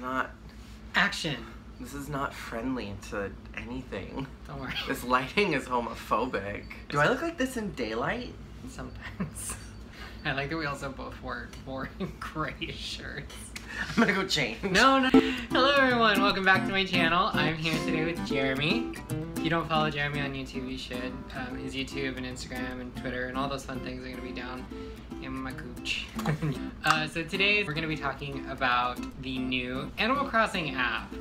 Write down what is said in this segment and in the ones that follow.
not... Action! This is not friendly to anything. Don't worry. This lighting is homophobic. Do I look like this in daylight? Sometimes. I like that we also both wore boring gray shirts. I'm gonna go change. No. Hello everyone, welcome back to my channel. I'm here today with Jeremy. If you don't follow Jeremy on YouTube, you should. His YouTube and Instagram and Twitter and all those fun things are gonna be down in my gooch. So today we're gonna be talking about the new Animal Crossing app.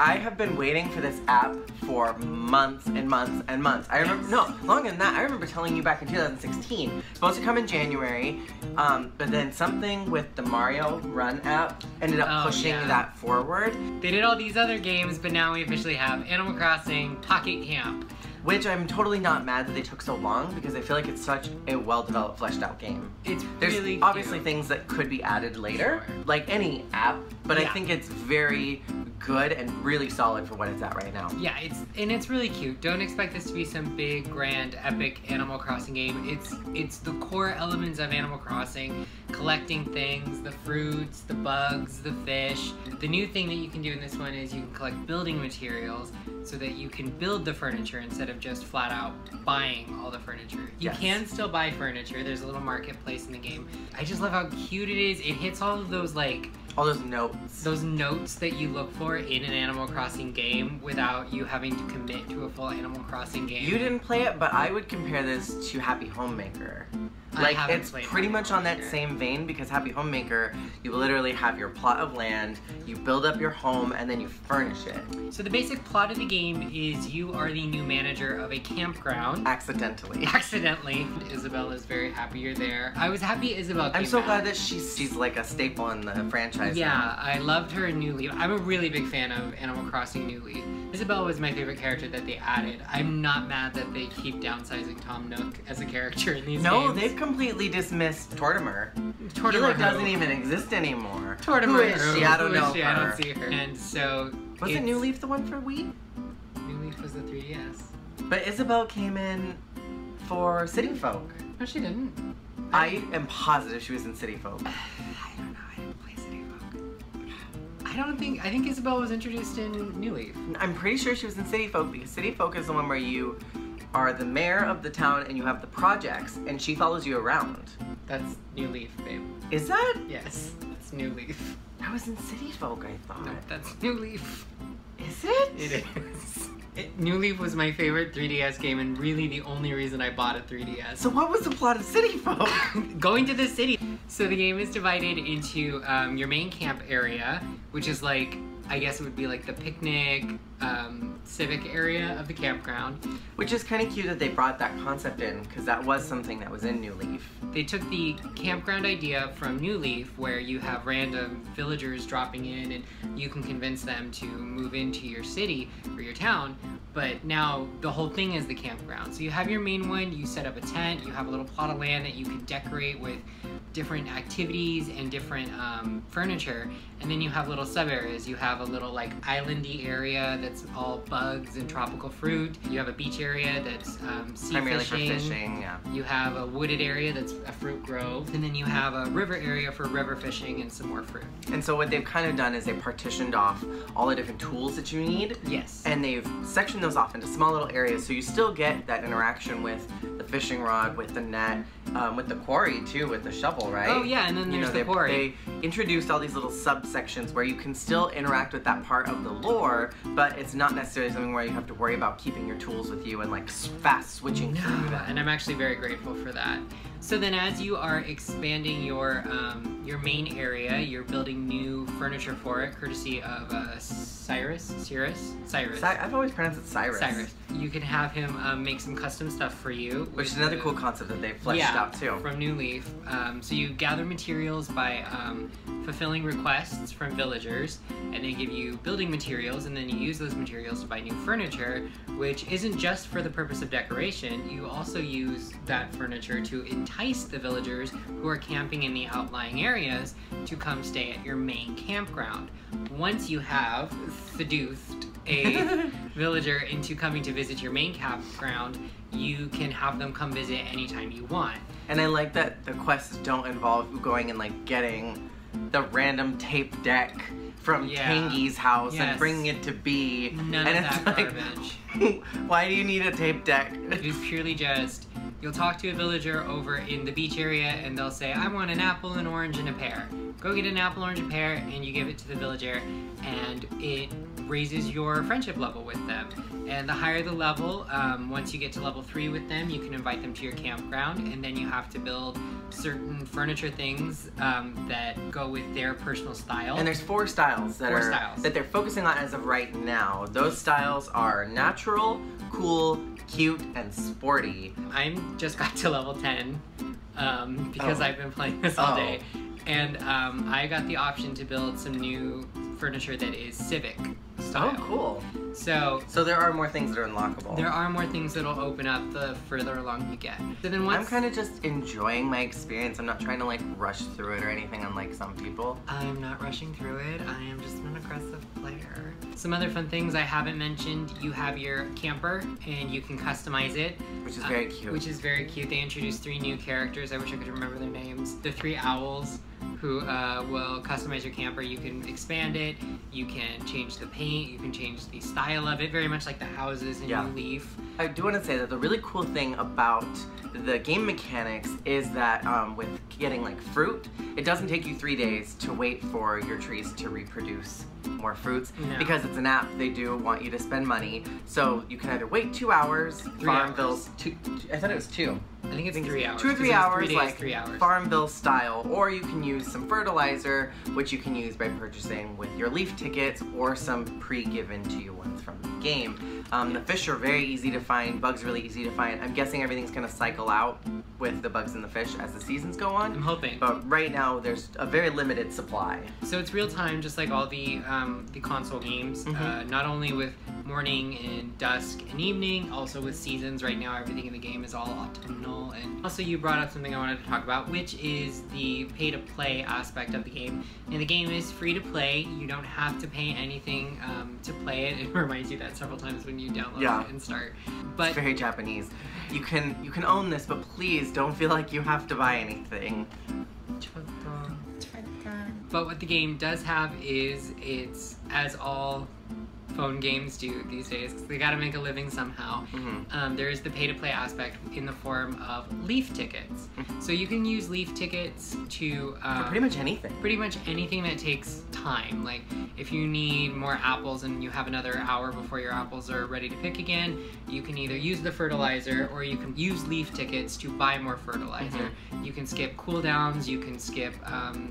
I have been waiting for this app for months and months and months. I remember, no, longer than that. I remember telling you back in 2016. It's supposed to come in January, but then something with the Mario Run app ended up pushing that forward. They did all these other games, but now we officially have Animal Crossing Pocket Camp. Which I'm totally not mad that they took so long, because I feel like it's such a well-developed, fleshed-out game. There's really obviously things that could be added later, like any app, but I think it's very good and really solid for what it's at right now. Yeah, it's really cute. Don't expect this to be some big, grand, epic Animal Crossing game. It's the core elements of Animal Crossing, collecting things, the fruits, the bugs, the fish. The new thing that you can do in this one is you can collect building materials so that you can build the furniture instead of just flat out buying all the furniture. You can still buy furniture. There's a little marketplace in the game. I just love how cute it is. It hits all of those all those notes. Those notes that you look for in an Animal Crossing game without you having to commit to a full Animal Crossing game. You didn't play it, but I would compare this to Happy Homemaker. Like, it's pretty much on that same vein, because Happy Homemaker, you literally have your plot of land, you build up your home, and then you furnish it. So the basic plot of the game is you are the new manager of a campground. Accidentally. Accidentally. Isabel is very happy you're there. I was happy Isabel came I'm so back. glad that she's like a staple in the franchise. Yeah, now. I loved her in New Leaf. I'm a really big fan of Animal Crossing New Leaf. Isabel was my favorite character that they added. I'm not mad that they keep downsizing Tom Nook as a character in these games. No, they've completely dismissed Tortimer. Tortimer doesn't even exist anymore. Tortimer. Who is she? I don't know her. I don't see her. And so wasn't New Leaf the one for Wii? New Leaf was the 3DS. But Isabel came in for City Folk. No, she didn't. I am positive she was in City Folk. I don't know. I didn't play City Folk. I think Isabel was introduced in New Leaf. I'm pretty sure she was in City Folk, because City Folk is the one where you are the mayor of the town and you have the projects, and she follows you around. That's New Leaf, babe. Is that? Yes, it's New Leaf. That was in City Folk, I thought. No, that's New Leaf. Is it? It is. New Leaf was my favorite 3DS game, and really the only reason I bought a 3DS. So what was the plot of City Folk? Going to the city. So the game is divided into your main camp area, which is like, I guess it would be like the picnic, civic area of the campground. Which is kind of cute that they brought that concept in, because that was something that was in New Leaf. They took the campground idea from New Leaf, where you have random villagers dropping in and you can convince them to move into your city or your town, but now the whole thing is the campground. So you have your main one, you set up a tent, you have a little plot of land that you can decorate with different activities and different furniture, and then you have little sub areas. You have a little like islandy area that's all bugs and tropical fruit. You have a beach area that's sea primarily fishing. for fishing, yeah. You have a wooded area that's a fruit grove, and then you have a river area for river fishing and some more fruit. And so what they've kind of done is they partitioned off all the different tools that you need. Yes. And they've sectioned those off into small little areas, so you still get that interaction with the fishing rod, with the net, with the quarry too, with the shovel, right? Oh yeah, and then there's the quarry. They introduced all these little subsections where you can still interact with that part of the lore, but it's not necessarily something where you have to worry about keeping your tools with you and like fast switching through that. And I'm actually very grateful for that. So then as you are expanding your main area, you're building new furniture for it, courtesy of Cyrus. I've always pronounced it Cyrus. Cyrus. You can have him make some custom stuff for you. Which is another cool concept that they've fleshed out too. From New Leaf. So you gather materials by fulfilling requests from villagers, and they give you building materials, and then you use those materials to buy new furniture, which isn't just for the purpose of decoration. You also use that furniture to entice the villagers who are camping in the outlying areas to come stay at your main campground. Once you have seduced a villager into coming to visit your main campground, you can have them come visit anytime you want. And I like that the quests don't involve going and like getting the random tape deck from Tangy's house and bringing it to B. None and of it's that like, garbage. Why do you need a tape deck? It's purely just, you'll talk to a villager over in the beach area and they'll say, I want an apple, an orange, and a pear. Go get an apple, orange, and pear, and you give it to the villager, and it raises your friendship level with them. And the higher the level, once you get to level 3 with them, you can invite them to your campground, and then you have to build certain furniture things that go with their personal style. And there's 4 styles that they're focusing on as of right now. Those styles are natural, cool, cute, and sporty. I just got to level 10 because I've been playing this all day. And I got the option to build some new furniture that is civic style. Oh, cool. So there are more things that are unlockable. There are more things that'll open up the further along you get. So then I'm kind of just enjoying my experience. I'm not trying to like rush through it or anything unlike some people. I'm not rushing through it. I am just an aggressive player. Some other fun things I haven't mentioned. You have your camper and you can customize it. Which is very cute. Which is very cute. They introduced 3 new characters. I wish I could remember their names. The 3 owls who will customize your camper. You can expand it, you can change the paint, you can change the style of it, very much like the houses in New Leaf. I do want to say that the really cool thing about the game mechanics is that with getting like fruit, it doesn't take you 3 days to wait for your trees to reproduce more fruits. No. Because it's an app, they do want you to spend money. So you can either wait 2 hours, Farmville's I thought it was 2. I think it's 3 hours. 2 or 3 hours, 3 days, like 3 hours. Farmville style, or you can use some fertilizer, which you can use by purchasing with your leaf tickets or some pre-given to you ones from the game. The fish are very easy to find, bugs are really easy to find. I'm guessing everything's gonna cycle out with the bugs and the fish as the seasons go on. I'm hoping. But right now, there's a very limited supply. So it's real time, just like all the console games, not only with morning and dusk and evening, also with seasons. Right now, everything in the game is all autumnal. And also, you brought up something I wanted to talk about, which is the pay-to-play aspect of the game. And the game is free to play. You don't have to pay anything to play it. It reminds you that several times when you download it and start. But it's very Japanese. You can own this, but please don't feel like you have to buy anything. But what the game does have is, it's as all phone games do these days, because they gotta make a living somehow. There is the pay-to-play aspect in the form of leaf tickets. So you can use leaf tickets to for pretty much anything. Pretty much anything that takes time. Like if you need more apples and you have another hour before your apples are ready to pick again, you can either use the fertilizer or you can use leaf tickets to buy more fertilizer. You can skip cooldowns, you can skip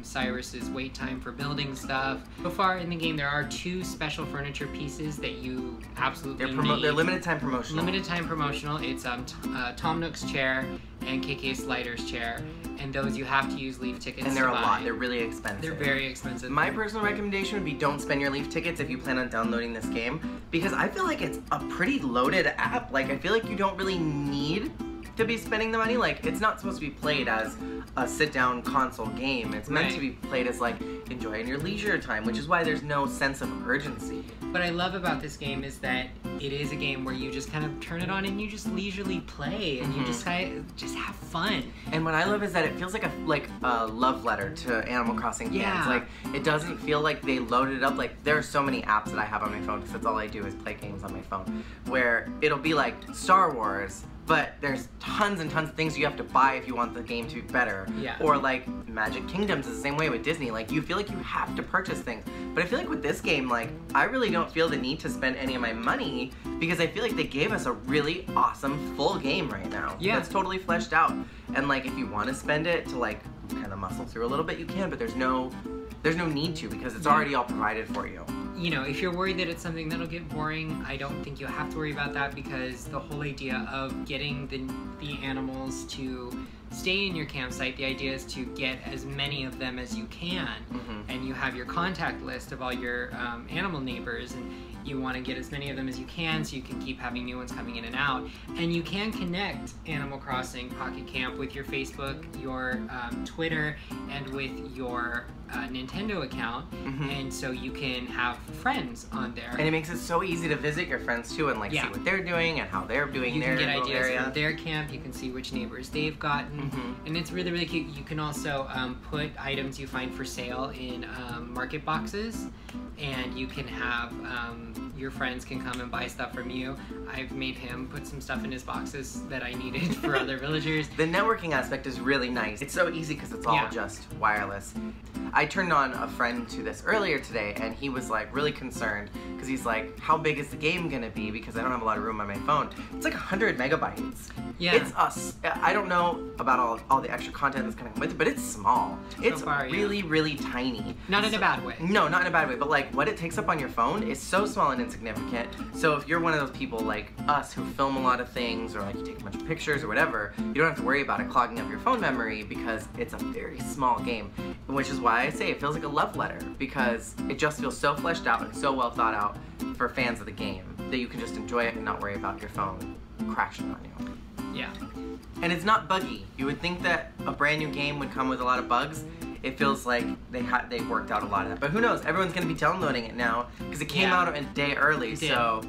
Cyrus's wait time for building stuff. So far in the game, there are 2 special furniture pieces that you absolutely need. They're limited time promotional. Limited time promotional. It's Tom Nook's chair and KK Slider's chair, and those you have to use leaf tickets. And they're to a buy. lot. They're really expensive. They're very expensive. My personal recommendation would be don't spend your leaf tickets if you plan on downloading this game, because I feel like it's a pretty loaded app. Like I feel like you don't really need to be spending the money. Like it's not supposed to be played as a sit-down console game. It's meant to be played as like enjoy in your leisure time, which is why there's no sense of urgency. What I love about this game is that it is a game where you just kind of turn it on and you just leisurely play and you just have fun. And what I love is that it feels like a love letter to Animal Crossing fans. Like it doesn't feel like they loaded it up. Like there are so many apps that I have on my phone because that's all I do is play games on my phone, where it'll be like Star Wars, but there's tons and tons of things you have to buy if you want the game to be better. Or like Magic Kingdoms is the same way with Disney. Like you feel like you have to purchase things. But I feel like with this game, like I really don't feel the need to spend any of my money because I feel like they gave us a really awesome full game right now. That's totally fleshed out. And like if you want to spend it to like kind of muscle through a little bit, you can, but there's no need to because it's already all provided for you. You know, if you're worried that it's something that'll get boring, I don't think you have to worry about that because the whole idea of getting the animals to stay in your campsite, the idea is to get as many of them as you can. And you have your contact list of all your animal neighbors, and you want to get as many of them as you can so you can keep having new ones coming in and out. And you can connect Animal Crossing Pocket Camp with your Facebook, your Twitter, and with your Nintendo account, and so you can have friends on there. And it makes it so easy to visit your friends too, and like see what they're doing and how they're doing their You can get ideas area. from their camp. You can see which neighbors they've gotten, and it's really, really cute. You can also put items you find for sale in market boxes, and you can have your friends can come and buy stuff from you. I've made him put some stuff in his boxes that I needed for other villagers. The networking aspect is really nice. It's so easy because it's all just wireless. I turned on a friend to this earlier today, and he was like really concerned because he's like, how big is the game gonna be, because I don't have a lot of room on my phone. It's like 100 megabytes. Yeah. It's us. I don't know about all the extra content that's gonna come with it, but it's small. It's really, really tiny. Not in a bad way. No, not in a bad way, but like what it takes up on your phone is so small and insignificant. So if you're one of those people like us who film a lot of things, or like you take a bunch of pictures or whatever, you don't have to worry about it clogging up your phone memory because it's a very small game. Which is why I say it feels like a love letter, because it just feels so fleshed out and so well thought out for fans of the game that you can just enjoy it and not worry about your phone crashing on you. Yeah. And it's not buggy. You would think that a brand new game would come with a lot of bugs. It feels like they worked out a lot of that. But who knows? Everyone's going to be downloading it now because it came out a day early. So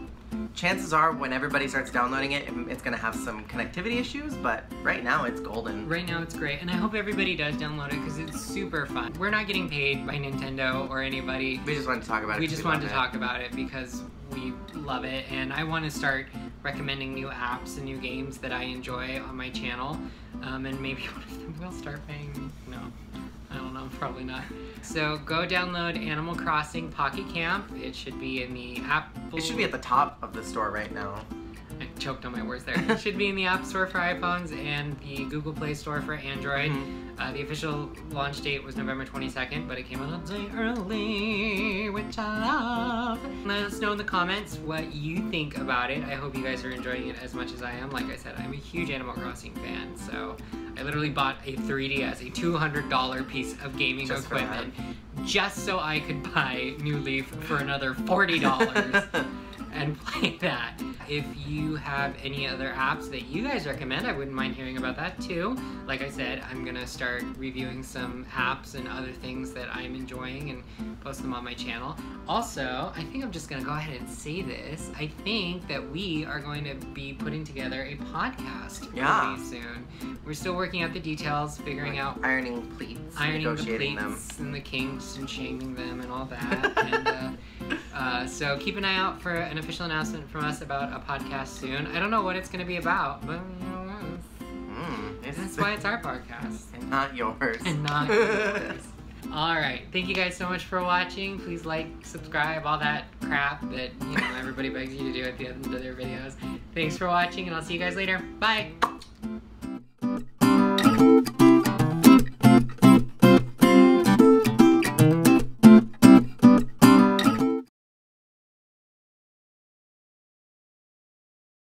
chances are when everybody starts downloading it, it's going to have some connectivity issues. But right now it's golden. Right now it's great. And I hope everybody does download it because it's super fun. We're not getting paid by Nintendo or anybody. We just wanted to talk about it. We just wanted to talk about it because we love it. And I want to start recommending new apps and new games that I enjoy on my channel. And maybe one of them will start paying. No. I don't know, probably not. So go download Animal Crossing Pocket Camp. It should be in the Apple... It should be at the top of the store right now. I choked on my words there. It should be in the App Store for iPhones and the Google Play Store for Android. The official launch date was November 22nd, but it came out a day early, which I love. Let us know in the comments what you think about it. I hope you guys are enjoying it as much as I am. Like I said, I'm a huge Animal Crossing fan, so I literally bought a 3DS, a $200 piece of gaming equipment, just so I could buy New Leaf for another $40 and play that. If you have any other apps that you guys recommend, I wouldn't mind hearing about that too. Like I said, I'm gonna start reviewing some apps and other things that I'm enjoying and post them on my channel. Also, I think I'm just gonna go ahead and say this. I think that we are going to be putting together a podcast pretty soon. We're still working out the details, figuring out ironing pleats, negotiating the pleats and the kinks and shaming them and all that. And so keep an eye out for an official announcement from us about a podcast soon. I don't know what it's going to be about, but you know, that's why it's our podcast. And not yours. And not yours. Alright, thank you guys so much for watching. Please like, subscribe, all that crap that everybody begs you to do at the end of their videos. Thanks for watching, and I'll see you guys later. Bye!